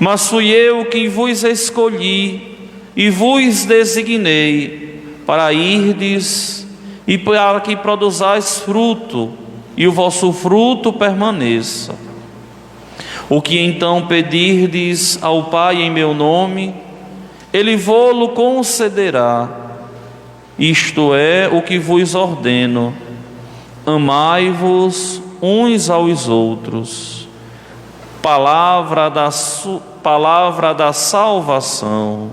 Mas fui eu que vos escolhi e vos designei para irdes e para que produzais fruto, e o vosso fruto permaneça. O que então pedirdes ao Pai em meu nome, Ele vô-lo concederá. Isto é o que vos ordeno: amai-vos uns aos outros. Palavra da salvação.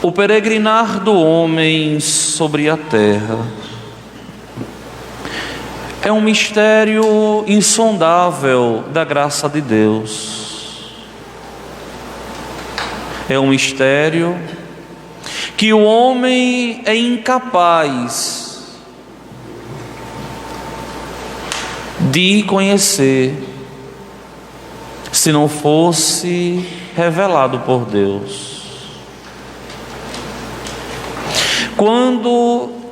O peregrinar do homem sobre a terra é um mistério insondável da graça de Deus. É um mistério que o homem é incapaz de conhecer se não fosse revelado por Deus. Quando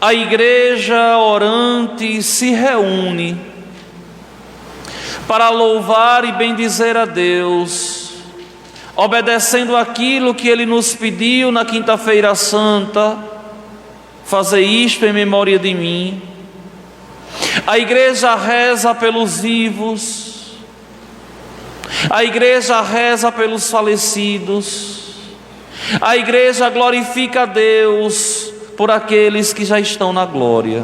a igreja orante se reúne para louvar e bendizer a Deus, obedecendo aquilo que Ele nos pediu na quinta-feira santa, fazer isto em memória de mim. A igreja reza pelos vivos, a igreja reza pelos falecidos, a igreja glorifica a Deus por aqueles que já estão na glória.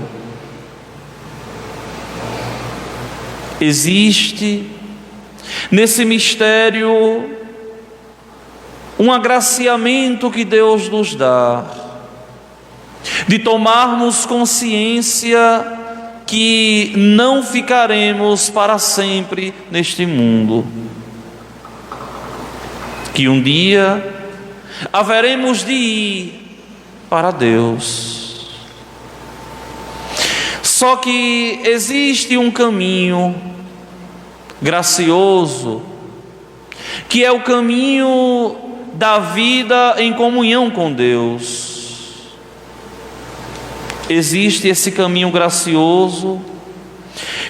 Existe nesse mistério um agraciamento que Deus nos dá, de tomarmos consciência que não ficaremos para sempre neste mundo, que um dia haveremos de ir para Deus. Só que existe um caminho gracioso, que é o caminho da vida em comunhão com Deus. Existe esse caminho gracioso,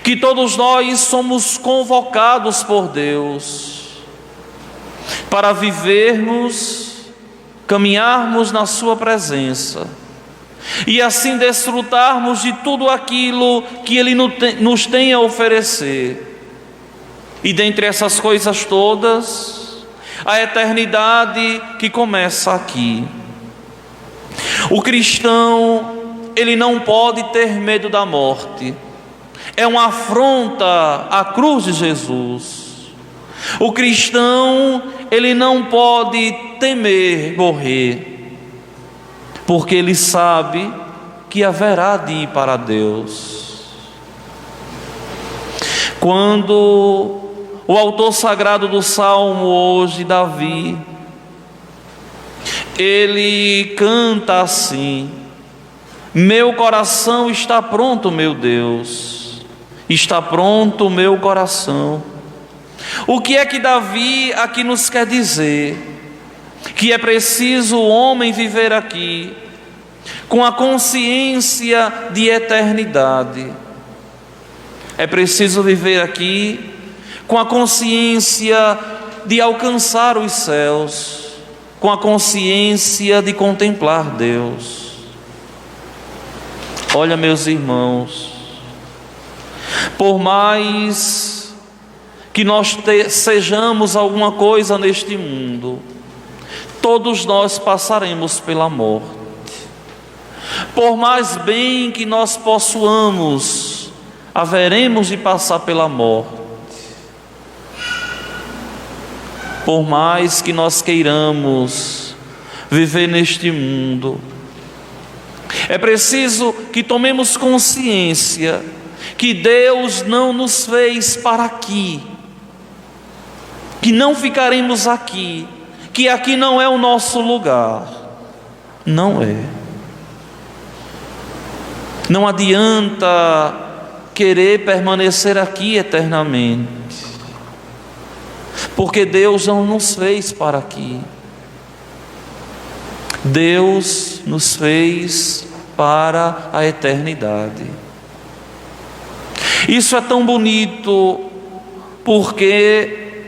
que todos nós somos convocados por Deus para vivermos, caminharmos na sua presença e assim desfrutarmos de tudo aquilo que Ele nos tem a oferecer. E dentre essas coisas todas, a eternidade que começa aqui. O cristão, ele não pode ter medo da morte. É uma afronta à cruz de Jesus. O cristão, ele não pode temer morrer, porque ele sabe que haverá de ir para Deus. Quando o autor sagrado do Salmo hoje, Davi, ele canta assim: meu coração está pronto, meu Deus, está pronto o meu coração. O que é que Davi aqui nos quer dizer? Que é preciso o homem viver aqui com a consciência de eternidade. É preciso viver aqui com a consciência de alcançar os céus, com a consciência de contemplar Deus. Olha, meus irmãos, por mais que nós sejamos alguma coisa neste mundo, todos nós passaremos pela morte. Por mais bem que nós possuamos, haveremos de passar pela morte. Por mais que nós queiramos viver neste mundo, é preciso que tomemos consciência que Deus não nos fez para aqui, que não ficaremos aqui, que aqui não é o nosso lugar. Não é. Não adianta querer permanecer aqui eternamente, porque Deus não nos fez para aqui. Deus nos fez para a eternidade. Isso é tão bonito, porque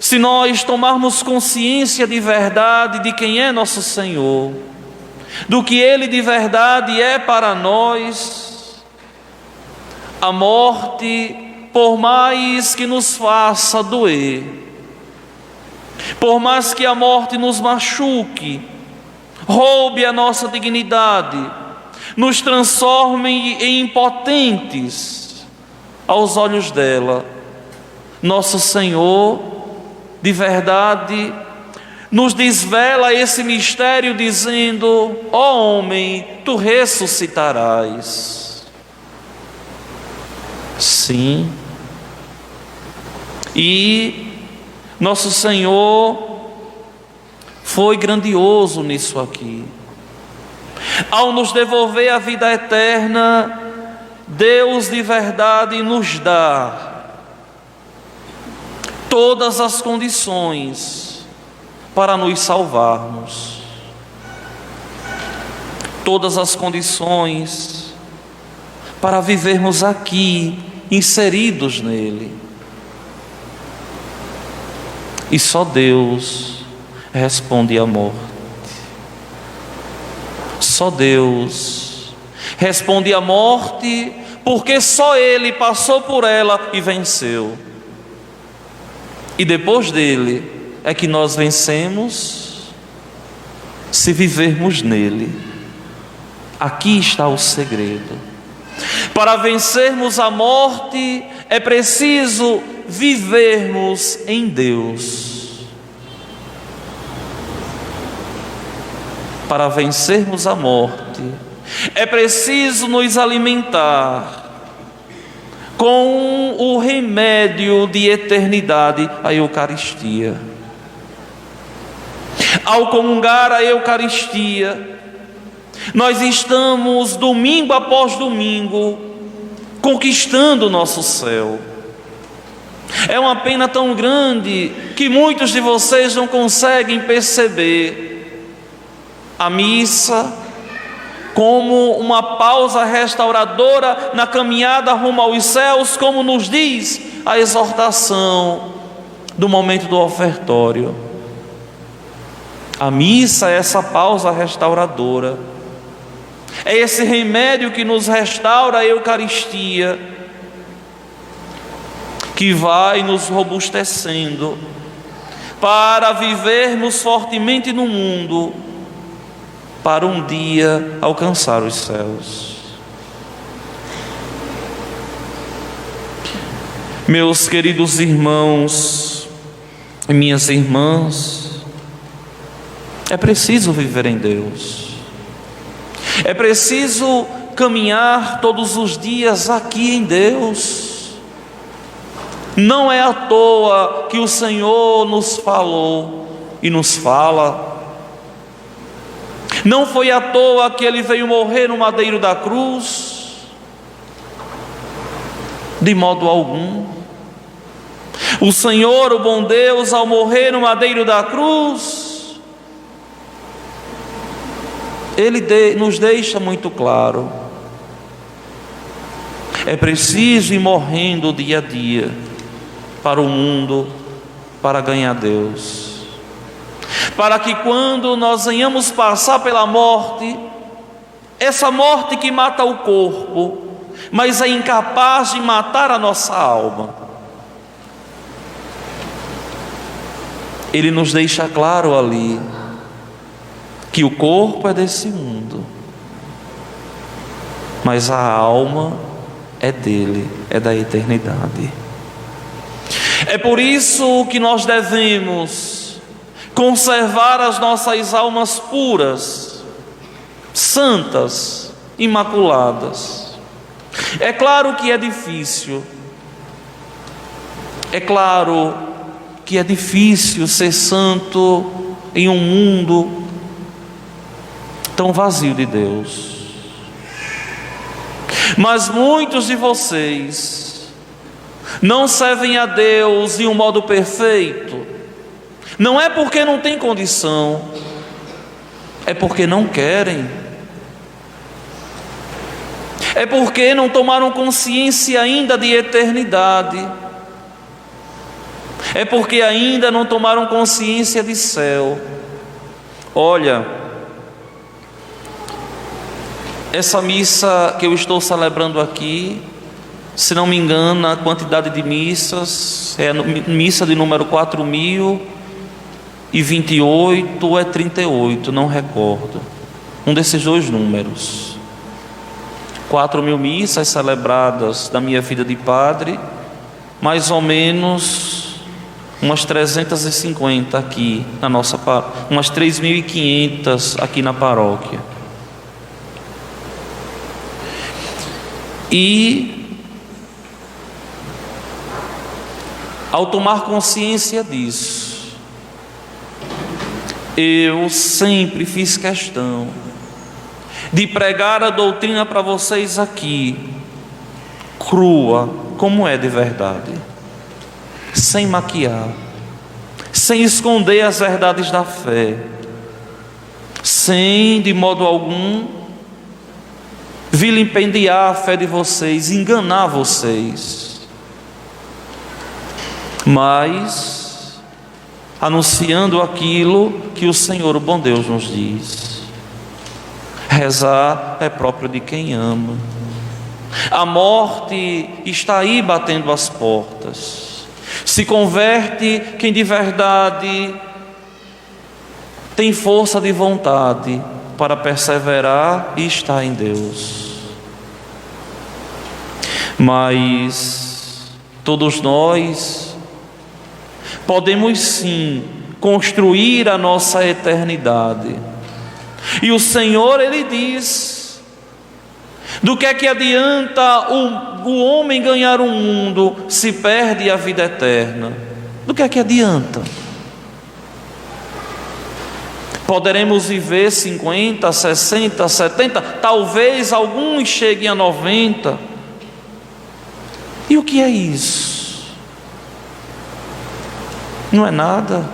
se nós tomarmos consciência de verdade de quem é nosso Senhor, do que Ele de verdade é para nós, a morte, por mais que nos faça doer, por mais que a morte nos machuque, roube a nossa dignidade, nos transforme em impotentes aos olhos dela, nosso Senhor, de verdade, nos desvela esse mistério dizendo: ó homem, tu ressuscitarás. Sim. E nosso Senhor foi grandioso nisso aqui. Ao nos devolver a vida eterna, Deus de verdade nos dá todas as condições para nos salvarmos, todas as condições para vivermos aqui, inseridos nele. E só Deus responde à morte. Só Deus responde à morte, porque só Ele passou por ela e venceu. E depois dele é que nós vencemos, se vivermos nele. Aqui está o segredo. Para vencermos a morte é preciso vivermos em Deus. Para vencermos a morte é preciso nos alimentar com o remédio de eternidade, a Eucaristia. Ao comungar a Eucaristia, nós estamos domingo após domingo conquistando o nosso céu. É uma pena tão grande que muitos de vocês não conseguem perceber a missa como uma pausa restauradora na caminhada rumo aos céus, como nos diz a exortação do momento do ofertório. A missa é essa pausa restauradora, é esse remédio que nos restaura a Eucaristia, que vai nos robustecendo para vivermos fortemente no mundo, para um dia alcançar os céus. Meus queridos irmãos e minhas irmãs, é preciso viver em Deus, é preciso caminhar todos os dias aqui em Deus. Não é à toa que o Senhor nos falou e nos fala. Não foi à toa que Ele veio morrer no madeiro da cruz, de modo algum. O Senhor, o bom Deus, ao morrer no madeiro da cruz, Ele nos deixa muito claro: é preciso ir morrendo dia a dia para o mundo, para ganhar Deus. Para que quando nós venhamos passar pela morte, essa morte que mata o corpo, mas é incapaz de matar a nossa alma, Ele nos deixa claro ali que o corpo é desse mundo, mas a alma é dele, é da eternidade. É por isso que nós devemos conservar as nossas almas puras, santas, imaculadas. É claro que é difícil, é claro que é difícil ser santo em um mundo tão vazio de Deus. Mas muitos de vocês não servem a Deus de um modo perfeito. Não é porque não tem condição, é porque não querem. É porque não tomaram consciência ainda de eternidade. É porque ainda não tomaram consciência de céu. Olha, essa missa que eu estou celebrando aqui, se não me engano, a quantidade de missas é a missa de número 4028 ou é 38, não recordo. Um desses dois números. 4.000 missas celebradas da minha vida de padre, mais ou menos umas 350 aqui na nossa paróquia, umas 3.500 aqui na paróquia. E ao tomar consciência disso, eu sempre fiz questão de pregar a doutrina para vocês aqui, crua, como é de verdade, sem maquiar, sem esconder as verdades da fé, sem de modo algum vilipendiar a fé de vocês, enganar vocês, mas anunciando aquilo que o Senhor, o bom Deus, nos diz. Rezar é próprio de quem ama. A morte está aí batendo as portas. Se converte quem de verdade tem força de vontade para perseverar e estar em Deus. Mas todos nós podemos sim construir a nossa eternidade. E o Senhor, Ele diz: do que é que adianta o homem ganhar o mundo se perde a vida eterna? Do que é que adianta? Poderemos viver 50, 60, 70, talvez alguns cheguem a 90. E o que é isso? Não é nada.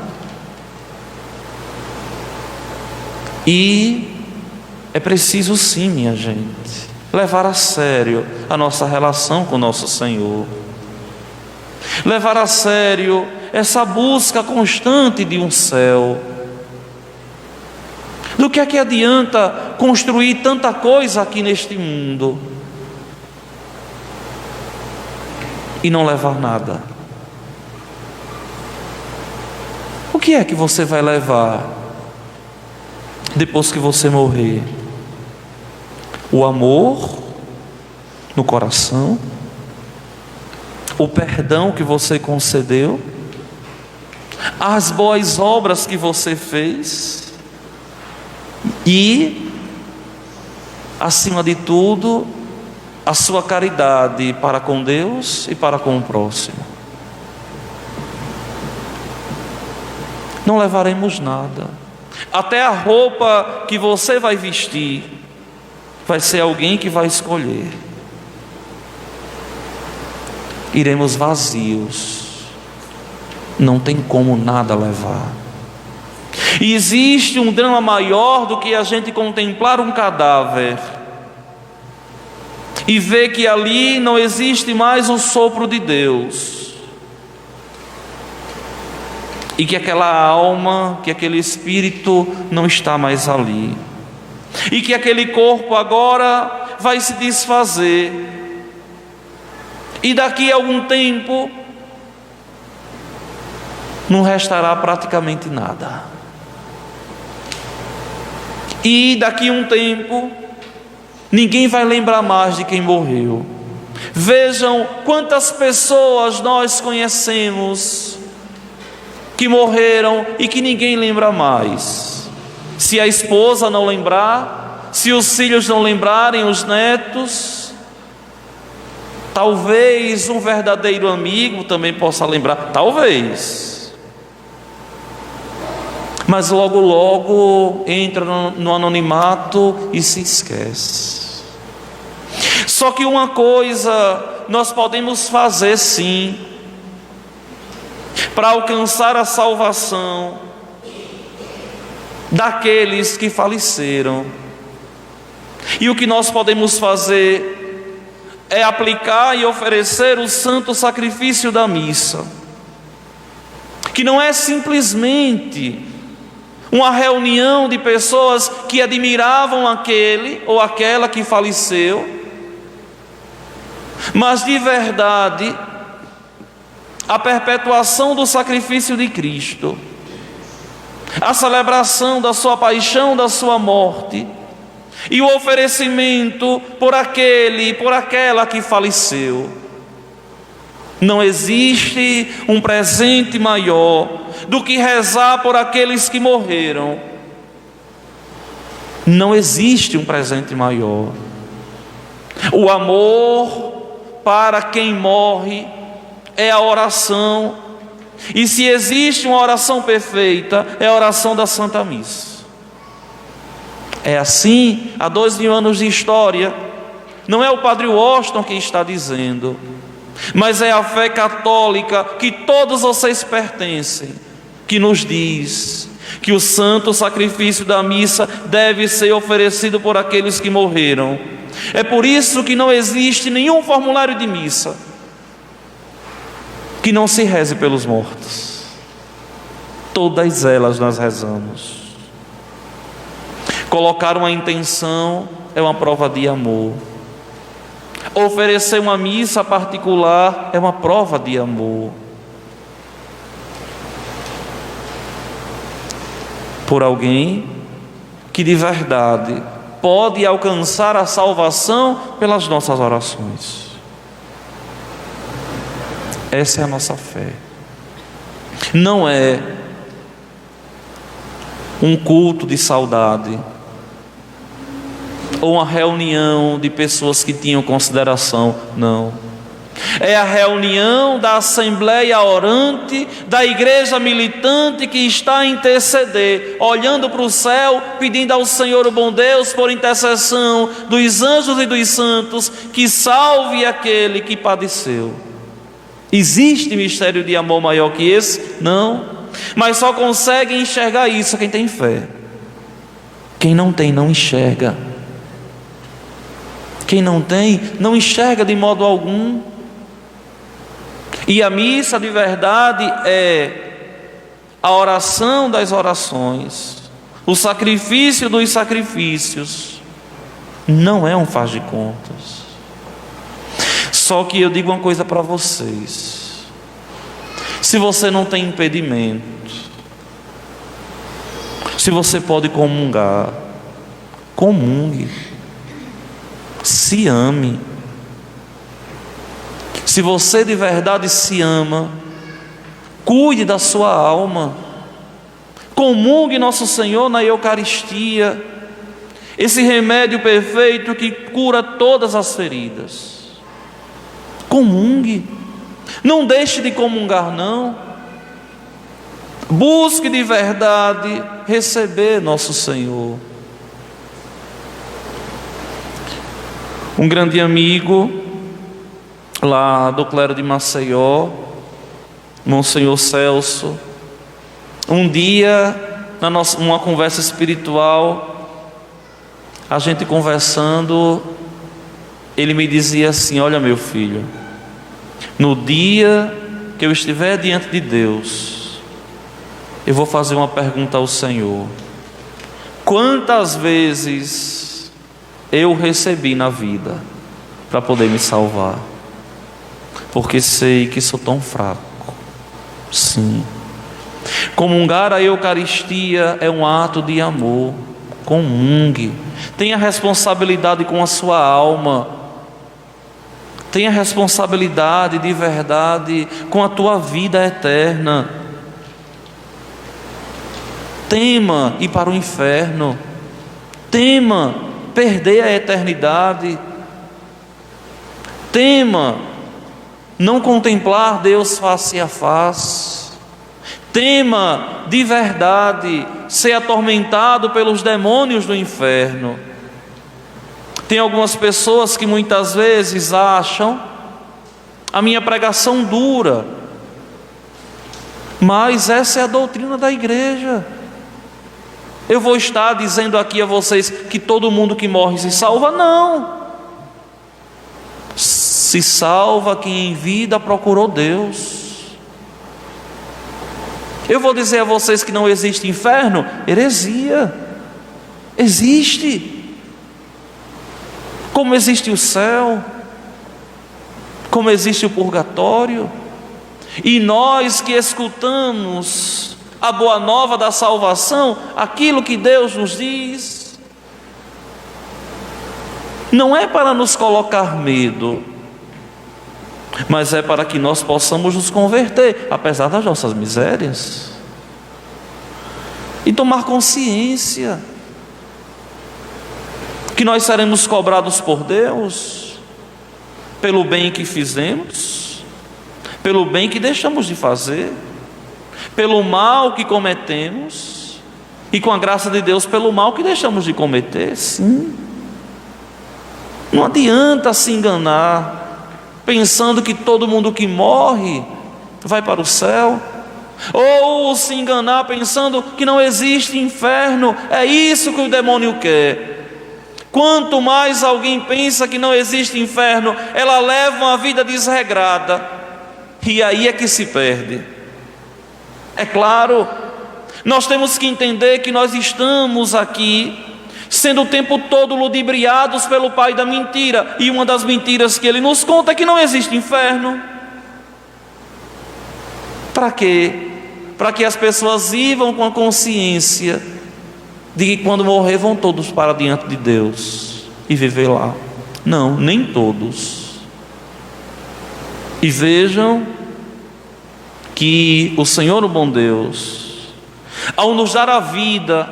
E é preciso sim, minha gente, levar a sério a nossa relação com nosso Senhor. Levar a sério essa busca constante de um céu. Do que é que adianta construir tanta coisa aqui neste mundo e não levar nada? O que é que você vai levar depois que você morrer? O amor no coração, o perdão que você concedeu, as boas obras que você fez e, acima de tudo, a sua caridade para com Deus e para com o próximo. Não levaremos nada. Até a roupa que você vai vestir vai ser alguém que vai escolher. Iremos vazios. Não tem como nada levar. E existe um drama maior do que a gente contemplar um cadáver e ver que ali não existe mais o sopro de Deus. E que aquela alma, que aquele espírito não está mais ali. E que aquele corpo agora vai se desfazer. E daqui a algum tempo não restará praticamente nada. E daqui a um tempo ninguém vai lembrar mais de quem morreu. Vejam quantas pessoas nós conhecemos que morreram e que ninguém lembra mais. Se a esposa não lembrar, se os filhos não lembrarem, os netos, talvez um verdadeiro amigo também possa lembrar, talvez. Mas logo logo entra no anonimato e se esquece. Só que uma coisa nós podemos fazer sim, para alcançar a salvação daqueles que faleceram. E o que nós podemos fazer é aplicar e oferecer o santo sacrifício da missa, que não é simplesmente uma reunião de pessoas que admiravam aquele ou aquela que faleceu, mas de verdade a perpetuação do sacrifício de Cristo, a celebração da sua paixão, da sua morte, e o oferecimento por aquele e por aquela que faleceu. Não existe um presente maior do que rezar por aqueles que morreram. Não existe um presente maior. O amor para quem morre é a oração, e se existe uma oração perfeita, é a oração da Santa Missa. É assim há 2000 anos de história. Não é o Padre Washington que está dizendo, mas é a fé católica que todos vocês pertencem, que nos diz que o santo sacrifício da missa deve ser oferecido por aqueles que morreram. É por isso que não existe nenhum formulário de missa que não se reze pelos mortos. Todas elas nós rezamos. Colocar uma intenção é uma prova de amor. Oferecer uma missa particular é uma prova de amor. Por alguém que de verdade pode alcançar a salvação pelas nossas orações. Essa é a nossa fé. Não é um culto de saudade, ou uma reunião de pessoas que tinham consideração, não. É a reunião da assembleia orante, da igreja militante que está a interceder, olhando para o céu, pedindo ao Senhor o bom Deus, por intercessão dos anjos e dos santos, que salve aquele que padeceu. Existe mistério de amor maior que esse? Não. Mas só consegue enxergar isso quem tem fé. Quem não tem, não enxerga. Quem não tem, não enxerga de modo algum. E a missa de verdade é a oração das orações, o sacrifício dos sacrifícios. Não é um faz de contas. Só que eu digo uma coisa para vocês: se você não tem impedimento, se você pode comungar, comungue. Se ame. Se você de verdade se ama, cuide da sua alma. Comungue Nosso Senhor na Eucaristia, esse remédio perfeito que cura todas as feridas. Comungue. Não deixe de comungar, não. Busque de verdade receber Nosso Senhor. Um grande amigo lá do clero de Maceió, Monsenhor Celso, um dia, numa conversa espiritual, a gente conversando, ele me dizia assim: olha, meu filho, no dia que eu estiver diante de Deus, eu vou fazer uma pergunta ao Senhor: quantas vezes eu recebi na vida para poder me salvar? Porque sei que sou tão fraco. Sim. Comungar a Eucaristia é um ato de amor. Comungue. Tenha responsabilidade com a sua alma. Tenha responsabilidade de verdade com a tua vida eterna. Tema ir para o inferno. Tema perder a eternidade. Tema não contemplar Deus face a face. Tema de verdade ser atormentado pelos demônios do inferno. Tem algumas pessoas que muitas vezes acham a minha pregação dura, mas essa é a doutrina da igreja. Eu vou estar dizendo aqui a vocês que todo mundo que morre se salva? Não. Se salva quem em vida procurou Deus. Eu vou dizer a vocês que não existe inferno? Heresia. Existe. Como existe o céu, como existe o purgatório. E nós que escutamos a boa nova da salvação, aquilo que Deus nos diz, não é para nos colocar medo, mas é para que nós possamos nos converter, apesar das nossas misérias, e tomar consciência que nós seremos cobrados por Deus pelo bem que fizemos, pelo bem que deixamos de fazer, pelo mal que cometemos, e com a graça de Deus pelo mal que deixamos de cometer. Sim. Não adianta se enganar pensando que todo mundo que morre vai para o céu, ou se enganar pensando que não existe inferno. É isso que o demônio quer. Quanto mais alguém pensa que não existe inferno, ela leva uma vida desregrada, e aí é que se perde. É claro, nós temos que entender que nós estamos aqui sendo o tempo todo ludibriados pelo pai da mentira, e uma das mentiras que ele nos conta é que não existe inferno. Para quê? Para que as pessoas vivam com a consciência de que quando morrer vão todos para diante de Deus e viver lá. Não, nem todos. E vejam que o Senhor, o bom Deus, ao nos dar a vida,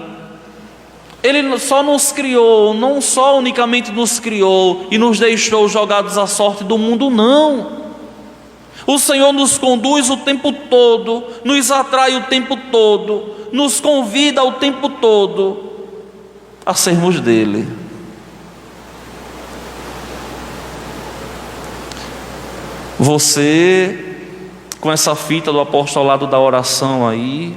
Ele só nos criou, não só unicamente nos criou e nos deixou jogados à sorte do mundo, não. O Senhor nos conduz o tempo todo, nos atrai o tempo todo, nos convida o tempo todo a sermos dele. Você, com essa fita do apostolado da oração aí,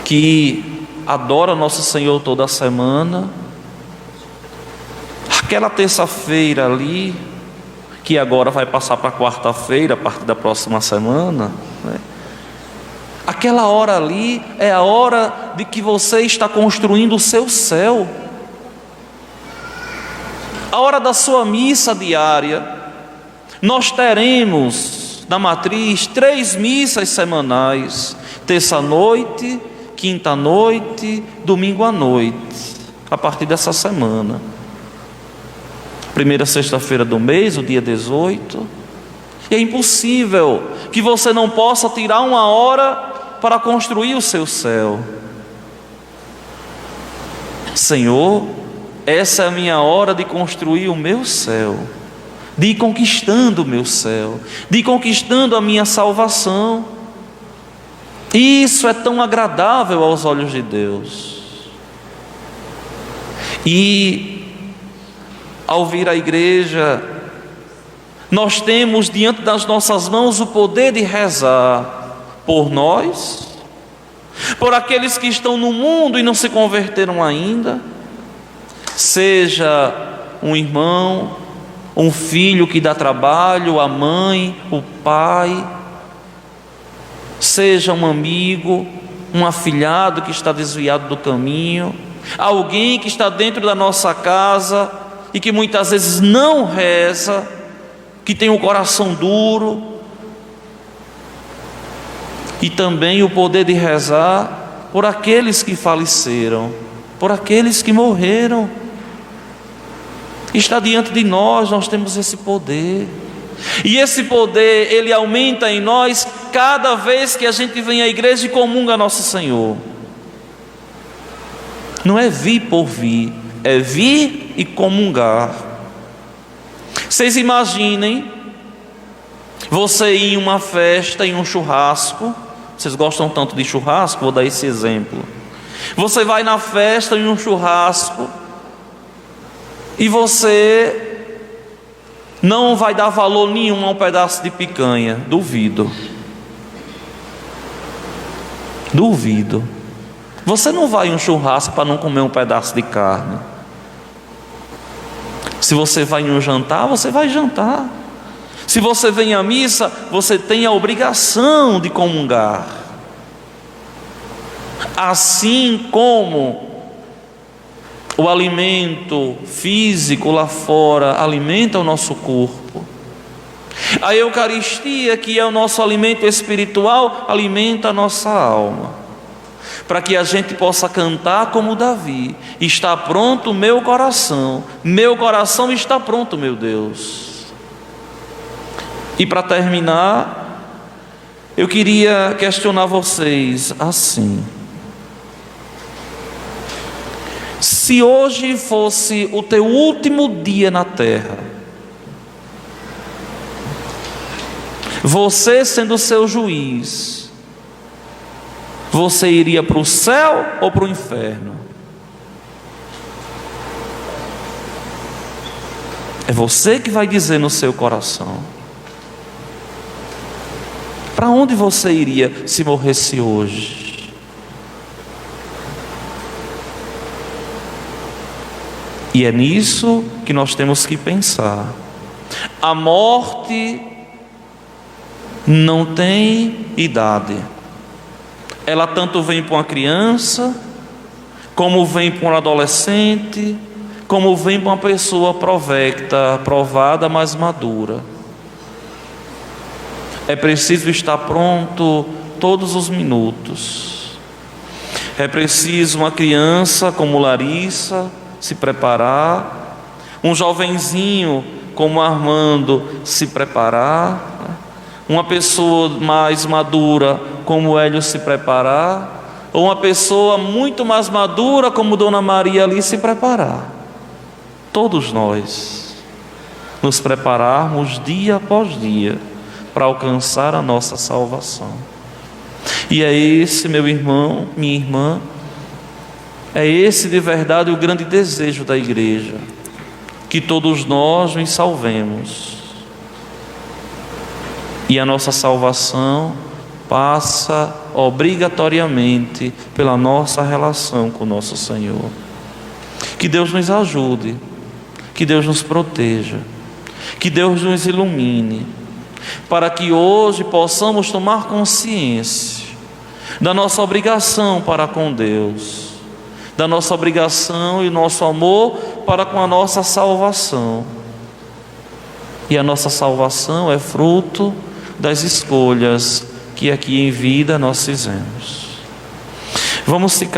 que adora nosso Senhor toda semana, aquela terça-feira ali, que agora vai passar para quarta-feira, a partir da próxima semana, né? Aquela hora ali é a hora de que você está construindo o seu céu. A hora da sua missa diária. Nós teremos na matriz 3 missas semanais: terça-noite, quinta-noite, domingo à noite, a partir dessa semana. Primeira sexta-feira do mês, o dia 18. E é impossível que você não possa tirar uma hora para construir o seu céu. Senhor, essa é a minha hora de construir o meu céu, de ir conquistando o meu céu, de ir conquistando a minha salvação. Isso é tão agradável aos olhos de Deus. E ao vir à igreja, nós temos diante das nossas mãos o poder de rezar por nós, por aqueles que estão no mundo e não se converteram ainda, seja um irmão, um filho que dá trabalho, a mãe, o pai, seja um amigo, um afilhado que está desviado do caminho, alguém que está dentro da nossa casa e que muitas vezes não reza, que tem o coração duro, e também o poder de rezar por aqueles que faleceram, por aqueles que morreram. Está diante de nós, nós temos esse poder, e esse poder ele aumenta em nós cada vez que a gente vem à igreja e comunga nosso Senhor. Não é vir por vir, é vir e comungar. Vocês imaginem você ir em uma festa, em um churrasco. Vocês gostam tanto de churrasco? Vou dar esse exemplo. Você vai na festa, em um churrasco, e você não vai dar valor nenhum a um pedaço de picanha. Duvido. Duvido. Você não vai em um churrasco para não comer um pedaço de carne. Se você vai em um jantar, você vai jantar. Se você vem à missa, você tem a obrigação de comungar. Assim como o alimento físico lá fora alimenta o nosso corpo, a Eucaristia, que é o nosso alimento espiritual, alimenta a nossa alma, para que a gente possa cantar como Davi: está pronto o meu coração está pronto, meu Deus. E para terminar, eu queria questionar vocês assim: se hoje fosse o teu último dia na terra, você sendo o seu juiz, você iria para o céu ou para o inferno? É você que vai dizer no seu coração. Para onde você iria se morresse hoje? E é nisso que nós temos que pensar. A morte não tem idade. Ela tanto vem para uma criança, como vem para um adolescente, como vem para uma pessoa provecta, provada, mas madura. É preciso estar pronto todos os minutos. É preciso uma criança como Larissa se preparar, um jovenzinho como Armando se preparar, uma pessoa mais madura como Hélio se preparar, ou uma pessoa muito mais madura como Dona Maria ali se preparar. Todos nós nos prepararmos dia após dia para alcançar a nossa salvação. E é esse, meu irmão, minha irmã, é esse de verdade o grande desejo da igreja, que todos nós nos salvemos. E a nossa salvação passa obrigatoriamente pela nossa relação com o nosso Senhor. Que Deus nos ajude, que Deus nos proteja, que Deus nos ilumine, para que hoje possamos tomar consciência da nossa obrigação para com Deus, da nossa obrigação e nosso amor para com a nossa salvação. E a nossa salvação é fruto das escolhas que aqui em vida nós fizemos. Vamos ficar